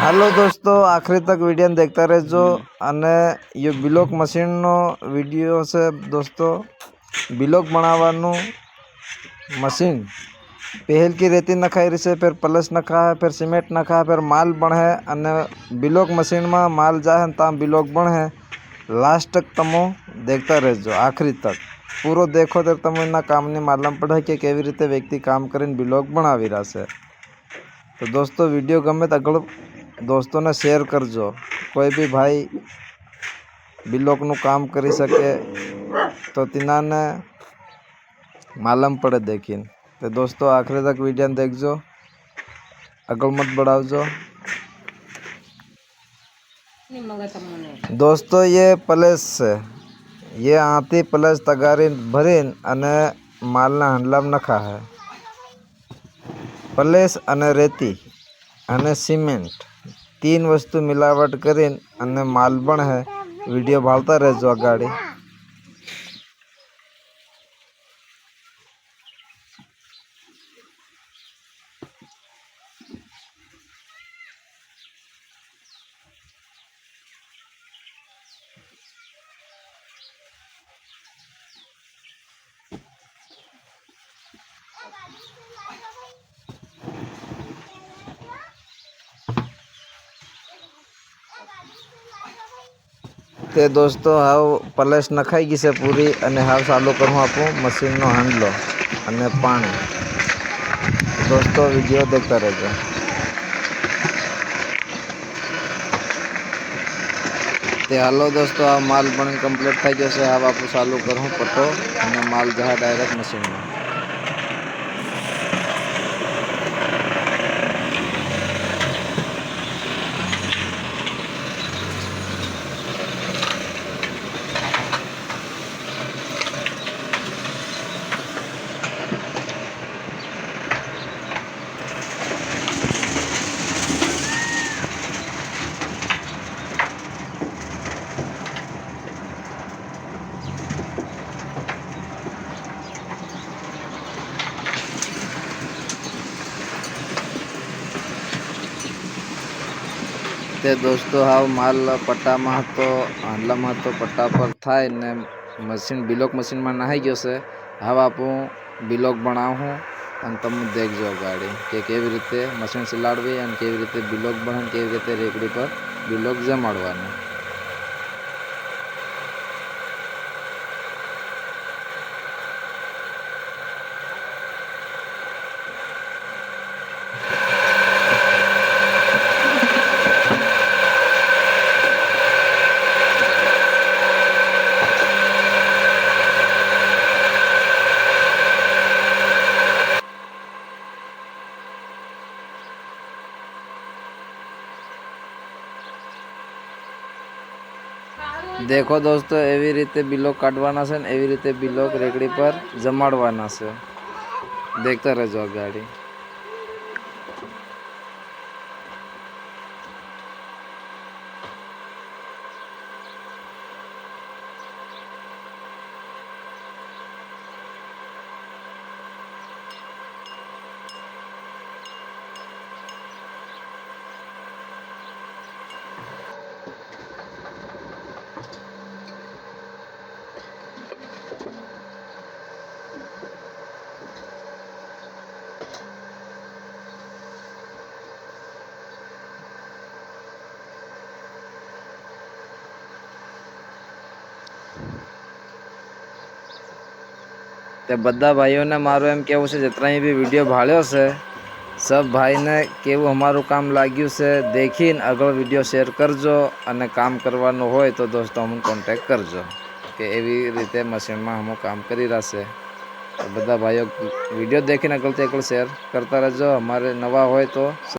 Hello दोस्तों, आखिरी तक वीडियो देखता रहो। अने ये ब्लॉक मशीन नो वीडियो से दोस्तों ब्लॉक बनावानु मशीन पहल की रेती नखाई रही से, फिर प्लस नखा है, फिर सीमेंट नखा है, फिर माल बने अने ब्लॉक मशीन में माल जाए तम ब्लॉक बने। लास्ट तक तमो देखता रहो, आखिरी तक पूरो देखो तो तमने कामनी मालूम पड़े कि केवी रीते व्यक्ति काम करीने ब्लॉक बनावी रहा है। तो दोस्तों वीडियो गमे तो अगल दोस्तों ने शेर करजो। कोई भी भाई ब्लॉक नु काम करी सके तो तिना ने मालूम पड़े देखीन। तो दोस्तों आखिरी तक वीडियो देखजो, अगल मत बढ़ावजो। दोस्तों ये प्लेस से ये आती प्लेस तगारी भरीन अने मालना हंडला में नखा है। प्लेस अने रेती अने सीमेंट तीन वस्तु मिलावट करीन अने माल बन है। वीडियो भालता रहजो आगाड़ी। ते दोस्तों हाव प्लेस नखाई गई से पूरी अने हाव चालू करूँ आपू मशीन नो हैंडलो अने पानी। दोस्तों वीडियो देखता रहजो। ते हालो दोस्तों आ माल बन कम्प्लीट थई गयो से। हाव आपू चालू करूँ पट्टो अने माल जाए डायरेक्ट मशीन में। ते दोस्तों हाव माल पट्टा में तो हांडला में तो पट्टा पर थाय ने मशीन ब्लॉक मशीन में नहाई गयो से। हाव आपू ब्लॉक बनावूँ अने तमे देखजो गाड़ी कि केवी रीते मशीन चलाड़वी अने केवी रीते ब्लॉक बने, केवी रीते रेकड़ी पर ब्लॉक जमाड़वानुं। देखो दोस्तों एवी रीते ब्लॉक काटवाना छे ने एवी रीते ब्लॉक रेकड़ी पर जमाड़वाना छे। देखता रहजो गाड़ी। ते बधा भाईओ ने मारो एम केवुं छे जितना भी वीडियो भाळ्यो से सब भाई ने केवुं अमारुं काम लाग्युं से देखीने अगळ वीडियो शेर करजो अने काम करवानुं होय तो दोस्तों अमने कॉन्टेक्ट करजो कि एवी रीते मशीन में हम काम करी रह्या छे। तो बधा भाईओ वीडियो देखीने अगळ ते अगळ शेर करता रहेजो। अमारे नवा होय तो